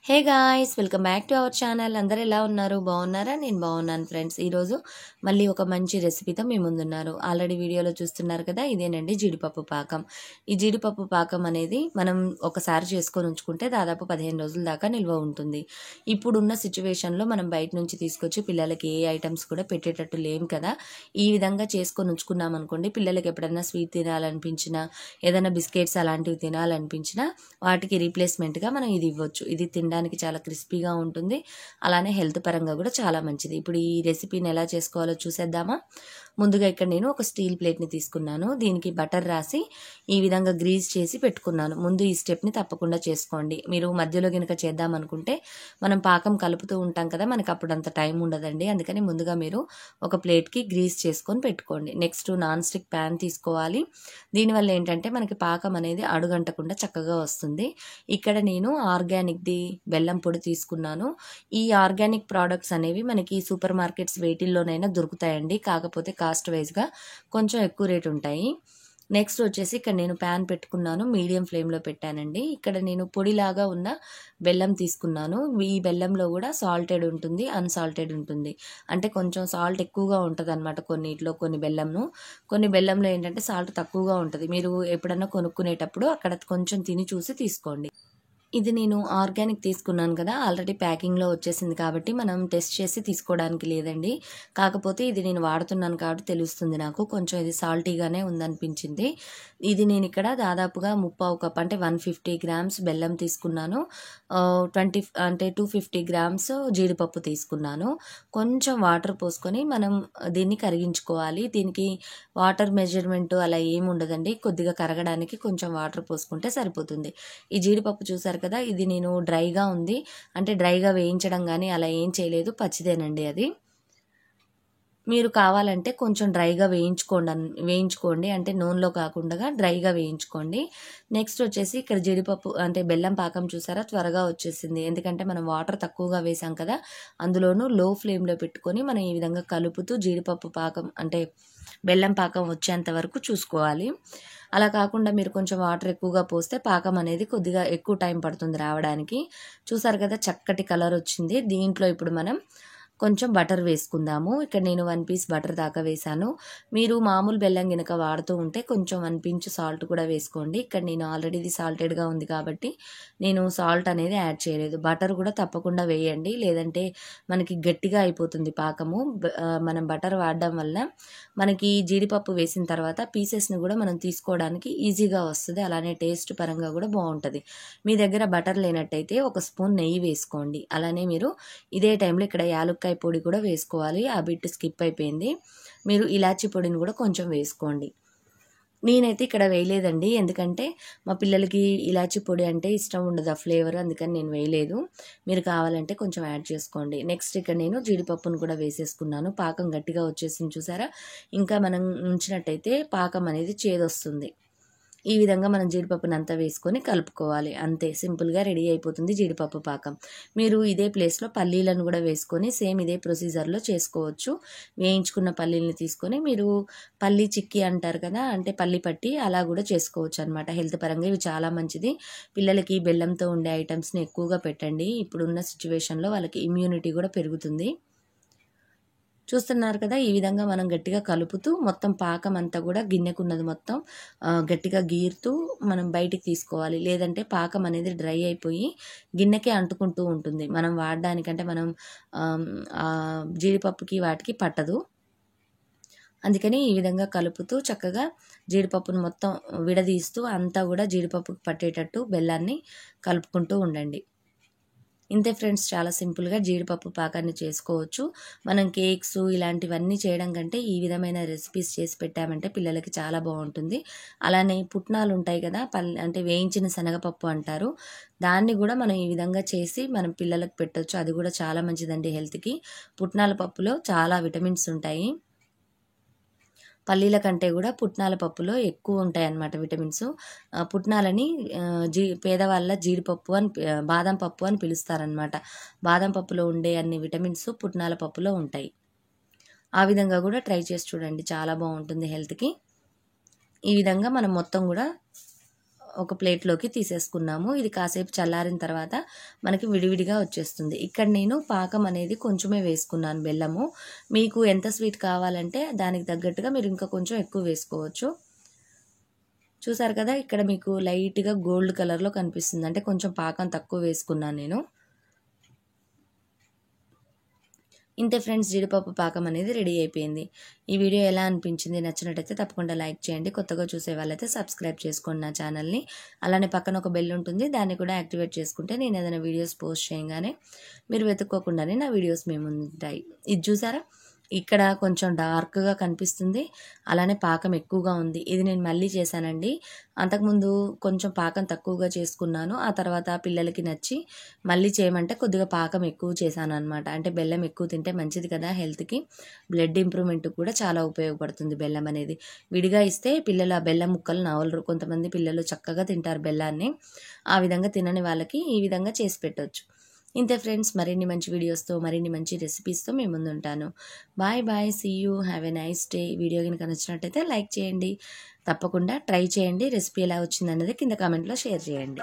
Hey guys, welcome back to our channel. అందరు ఎలా ఉన్నారు? బాగున్నారా? నేను బాగున్నాను ఫ్రెండ్స్. ఈరోజు మళ్ళీ ఒక మంచి రెసిపీతో మీ ముందున్నారు. ఆల్రెడీ వీడియోలో చూస్తున్నారు కదా, ఇదేనండి జీడిపప్పు పాకం. ఈ జీడిపప్పు పాకం అనేది మనం ఒకసారి చేసుకొని ఉంచుకుంటే దాదాపు 15 రోజుల దాకా నిల్వ ఉంటుంది. ఇప్పుడున్న సిచ్యువేషన్లో మనం బయట నుంచి తీసుకొచ్చి పిల్లలకి ఏ ఐటమ్స్ కూడా పెట్టేటట్టు లేం కదా. ఈ విధంగా చేసుకొని ఉంచుకున్నాం అనుకోండి, పిల్లలకి ఎప్పుడైనా స్వీట్ తినాలనిపించినా, ఏదైనా బిస్కెట్స్ అలాంటివి తినాలనిపించినా వాటికి రీప్లేస్మెంట్గా మనం ఇది ఇవ్వచ్చు. ఇది తినడానికి చాలా క్రిస్పీగా ఉంటుంది, అలానే హెల్త్ పరంగా కూడా చాలా మంచిది. ఇప్పుడు ఈ రెసిపీని ఎలా చేసుకోవాలో చూసేద్దామా. ముందుగా ఇక్కడ నేను ఒక స్టీల్ ప్లేట్ని తీసుకున్నాను. దీనికి బటర్ రాసి ఈ విధంగా గ్రీజ్ చేసి పెట్టుకున్నాను. ముందు ఈ స్టెప్ని తప్పకుండా చేసుకోండి. మీరు మధ్యలో కనుక చేద్దామనుకుంటే మనం పాకం కలుపుతూ ఉంటాం కదా, మనకు అప్పుడు అంత టైం ఉండదండి. అందుకని ముందుగా మీరు ఒక ప్లేట్కి గ్రీజ్ చేసుకొని పెట్టుకోండి. నెక్స్ట్ నాన్ స్టిక్ ప్యాన్ తీసుకోవాలి. దీనివల్ల ఏంటంటే మనకి పాకం అనేది అడుగంటకుండా చక్కగా వస్తుంది. ఇక్కడ నేను ఆర్గానిక్ది బెల్లం పొడి తీసుకున్నాను. ఈ ఆర్గానిక్ ప్రోడక్ట్స్ అనేవి మనకి సూపర్ మార్కెట్స్ వేటిల్లోనైనా దొరుకుతాయండి, కాకపోతే కాస్ట్ వైజ్గా కొంచెం ఎక్కువ రేట్ ఉంటాయి. నెక్స్ట్ వచ్చేసి ఇక్కడ నేను ప్యాన్ పెట్టుకున్నాను, మీడియం ఫ్లేమ్లో పెట్టానండి. ఇక్కడ నేను పొడిలాగా ఉన్న బెల్లం తీసుకున్నాను. ఈ బెల్లంలో కూడా సాల్టెడ్ ఉంటుంది, అన్సాల్టెడ్ ఉంటుంది. అంటే కొంచెం సాల్ట్ ఎక్కువగా ఉంటుంది అనమాట కొన్నిట్లో. కొన్ని బెల్లంలో ఏంటంటే సాల్ట్ తక్కువగా ఉంటుంది. మీరు ఎప్పుడన్నా కొనుక్కునేటప్పుడు అక్కడ కొంచెం తిని చూసి తీసుకోండి. ఇది నేను ఆర్గానిక్ తీసుకున్నాను కదా, ఆల్రెడీ ప్యాకింగ్లో వచ్చేసింది కాబట్టి మనం టెస్ట్ చేసి తీసుకోవడానికి లేదండి. కాకపోతే ఇది నేను వాడుతున్నాను కాబట్టి తెలుస్తుంది నాకు, కొంచెం ఇది సాల్టీగానే ఉందనిపించింది. ఇది నేను ఇక్కడ దాదాపుగా 1/4 కప్ అంటే 150 గ్రామ్స్ బెల్లం తీసుకున్నాను. 250 గ్రామ్స్ జీడిపప్పు తీసుకున్నాను. కొంచెం వాటర్ పోసుకొని మనం దీన్ని కరిగించుకోవాలి. దీనికి వాటర్ మెజర్మెంట్ అలా ఏమి ఉండదండి, కొద్దిగా కరగడానికి కొంచెం వాటర్ పోసుకుంటే సరిపోతుంది. ఈ జీడిపప్పు చూసారు కదా, ఇది నేను డ్రైగా ఉంది, అంటే డ్రైగా వేయించడం కానీ అలా ఏం చేయలేదు, పచ్చిదేనండి అది. మీరు కావాలంటే కొంచెం డ్రైగా వేయించుకోండి, అంటే నూనెలో కాకుండా డ్రైగా వేయించుకోండి. నెక్స్ట్ వచ్చేసి ఇక్కడ జీడిపప్పు అంటే బెల్లం పాకం చూసారా, త్వరగా వచ్చేసింది. ఎందుకంటే మనం వాటర్ తక్కువగా వేసాం కదా, అందులోనూ లో ఫ్లేమ్లో పెట్టుకొని మనం ఈ విధంగా కలుపుతూ జీడిపప్పు పాకం అంటే బెల్లం పాకం వచ్చేంత వరకు చూసుకోవాలి. అలా కాకుండా మీరు కొంచెం వాటర్ ఎక్కువగా పోస్తే పాకం అనేది కొద్దిగా ఎక్కువ టైం పడుతుంది రావడానికి. చూసారు కదా, చక్కటి కలర్ వచ్చింది. దీంట్లో ఇప్పుడు మనం కొంచెం బటర్ వేసుకుందాము. ఇక్కడ నేను 1 పీస్ బటర్ దాకా వేసాను. మీరు మామూలు బెల్లం గినక వాడుతూ ఉంటే కొంచెం 1 పించ్ సాల్ట్ కూడా వేసుకోండి. ఇక్కడ నేను ఆల్రెడీ ఇది సాల్టెడ్గా ఉంది కాబట్టి నేను సాల్ట్ అనేది యాడ్ చేయలేదు. బటర్ కూడా తప్పకుండా వేయండి, లేదంటే మనకి గట్టిగా అయిపోతుంది పాకము. మనం బటర్ వాడడం వల్ల మనకి జీడిపప్పు వేసిన తర్వాత పీసెస్ని కూడా మనం తీసుకోవడానికి ఈజీగా వస్తుంది, అలానే టేస్ట్ పరంగా కూడా బాగుంటుంది. మీ దగ్గర బటర్ లేనట్టయితే 1 స్పూన్ నెయ్యి వేసుకోండి. అలానే మీరు ఇదే టైంలో ఇక్కడ యాలక్కాయ పొడి కూడా వేసుకోవాలి, ఆ బిట్ స్కిప్ అయిపోయింది. మీరు ఇలాచీ పొడిని కూడా కొంచెం వేసుకోండి. నేనైతే ఇక్కడ వేయలేదండి, ఎందుకంటే మా పిల్లలకి ఇలాచీ పొడి అంటే ఇష్టం ఉండదు, ఆ ఫ్లేవర్, అందుకని నేను వేయలేదు. మీరు కావాలంటే కొంచెం యాడ్ చేసుకోండి. నెక్స్ట్ ఇక్కడ నేను జీడిపప్పును కూడా వేసేసుకున్నాను. పాకం గట్టిగా వచ్చేసింది చూసారా, ఇంకా మనం ఉంచినట్టయితే పాకం అనేది చేదొస్తుంది. ఈ విధంగా మనం జీడిపప్పుని అంతా వేసుకొని కలుపుకోవాలి. అంతే, సింపుల్గా రెడీ అయిపోతుంది జీడిపప్పు పాకం. మీరు ఇదే ప్లేస్లో పల్లీలను కూడా వేసుకొని సేమ్ ఇదే ప్రొసీజర్లో చేసుకోవచ్చు. వేయించుకున్న పల్లీలను తీసుకొని మీరు పల్లీ చిక్కీ అంటారు కదా, అంటే పల్లి పట్టి అలా కూడా చేసుకోవచ్చు అనమాట. హెల్త్ పరంగా ఇవి చాలా మంచిది. పిల్లలకి బెల్లంతో ఉండే ఐటమ్స్ని ఎక్కువగా పెట్టండి. ఇప్పుడున్న సిచ్యువేషన్లో వాళ్ళకి ఇమ్యూనిటీ కూడా పెరుగుతుంది. చూస్తున్నారు కదా, ఈ విధంగా మనం గట్టిగా కలుపుతూ మొత్తం పాకం అంతా కూడా గిన్నెకున్నది మొత్తం గట్టిగా గీరుతూ మనం బయటికి తీసుకోవాలి. లేదంటే పాకం అనేది డ్రై అయిపోయి గిన్నెకే అంటుకుంటూ ఉంటుంది. మనం వాడడానికంటే మనం జీడిపప్పుకి వాటికి పట్టదు. అందుకని ఈ విధంగా కలుపుతూ చక్కగా జీడిపప్పును మొత్తం విడదీస్తూ అంతా కూడా జీడిపప్పుకి పట్టేటట్టు బెల్లాన్ని కలుపుకుంటూ ఉండండి. ఇంతే ఫ్రెండ్స్, చాలా సింపుల్గా జీడిపప్పు పాకాన్ని చేసుకోవచ్చు. మనం కేక్స్ ఇలాంటివన్నీ చేయడం కంటే ఈ విధమైన రెసిపీస్ చేసి పెట్టామంటే పిల్లలకి చాలా బాగుంటుంది. అలానే పుట్నాలు ఉంటాయి కదా, అంటే వేయించిన శనగపప్పు అంటారు, దాన్ని కూడా మనం ఈ విధంగా చేసి మనం పిల్లలకు పెట్టవచ్చు. అది కూడా చాలా మంచిదండి హెల్త్కి. పుట్నాల పప్పులో చాలా విటమిన్స్ ఉంటాయి. పల్లీల కంటే కూడా పుట్నాల పప్పులో ఎక్కువ ఉంటాయి అన్నమాట విటమిన్స్. పుట్నాలని పేదవాళ్ళ జీడిపప్పు అని బాదం పప్పు అని పిలుస్తారనమాట. బాదం పప్పులో ఉండే అన్ని విటమిన్స్ పుట్నాల పప్పులో ఉంటాయి. ఆ విధంగా కూడా ట్రై చేసి చూడండి, చాలా బాగుంటుంది హెల్త్కి. ఈ విధంగా మనం మొత్తం కూడా ఒక ప్లేట్లోకి తీసేసుకున్నాము. ఇది కాసేపు చల్లారిన తర్వాత మనకి విడివిడిగా వచ్చేస్తుంది. ఇక్కడ నేను పాకం అనేది కొంచెమే వేసుకున్నాను బెల్లము. మీకు ఎంత స్వీట్ కావాలంటే దానికి తగ్గట్టుగా మీరు ఇంకా కొంచెం ఎక్కువ వేసుకోవచ్చు. చూసారు కదా, ఇక్కడ మీకు లైట్గా గోల్డ్ కలర్లో కనిపిస్తుంది, అంటే కొంచెం పాకం తక్కువ వేసుకున్నాను నేను. ఇంతే ఫ్రెండ్స్, జీడిపప్పు పాకం అనేది రెడీ అయిపోయింది. ఈ వీడియో ఎలా అనిపించింది? నచ్చినట్టయితే తప్పకుండా లైక్ చేయండి. కొత్తగా చూసే వాళ్ళైతే సబ్స్క్రైబ్ చేసుకోండి నా ఛానల్ని. అలానే పక్కన ఒక బెల్ ఉంటుంది, దాన్ని కూడా యాక్టివేట్ చేసుకుంటే నేను ఏదైనా వీడియోస్ పోస్ట్ చేయగానే మీరు వెతుక్కోకుండానే నా వీడియోస్ మీ ముందు ఉంటాయి. ఇది చూసారా, ఇక్కడ కొంచెం డార్క్గా కనిపిస్తుంది, అలానే పాకం ఎక్కువగా ఉంది. ఇది నేను మళ్ళీ చేశానండి. అంతకుముందు కొంచెం పాకం తక్కువగా చేసుకున్నాను, ఆ తర్వాత పిల్లలకి నచ్చి మళ్ళీ చేయమంటే కొద్దిగా పాకం ఎక్కువ చేశాను అనమాట. అంటే బెల్లం ఎక్కువ తింటే మంచిది కదా హెల్త్కి, బ్లడ్ ఇంప్రూవ్మెంట్ కూడా చాలా ఉపయోగపడుతుంది బెల్లం అనేది. విడిగా ఇస్తే పిల్లలు ఆ బెల్లం ముక్కలు నవలరు. కొంతమంది పిల్లలు చక్కగా తింటారు బెల్లాన్ని, ఆ విధంగా తినని వాళ్ళకి ఈ విధంగా చేసి పెట్టవచ్చు. ఇంతే ఫ్రెండ్స్, మరిన్ని మంచి వీడియోస్తో మరిన్ని మంచి రెసిపీస్తో మేము ముందు ఉంటాను. Bye bye, see you, have a nice day. Video కనుక నచ్చినట్టయితే లైక్ చేయండి, తప్పకుండా ట్రై చేయండి. రెసిపీ ఎలా వచ్చిందన్నది కింద కామెంట్లో షేర్ చేయండి.